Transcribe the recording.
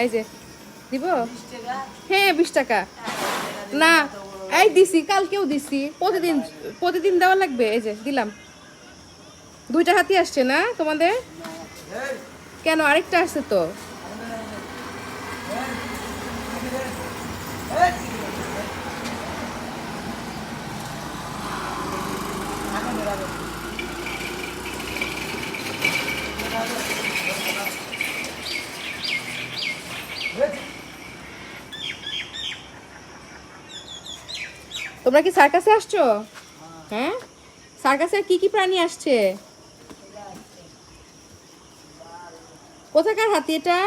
এই যে দিব, হ্যাঁ 20 টাকা না, এই দিছি, কালকেও দিছি, প্রতিদিন প্রতিদিন দেওয়া লাগবে। এই যে দিলাম, 2টা হাতি আসছে না তোমাদের? কেন আরেকটা আসছে তো? তোমরা কি সার্কাসে আসছো? হ্যাঁ, সার্কাসে কি কি প্রাণী আসছে? কোথাকার হাতি এটা?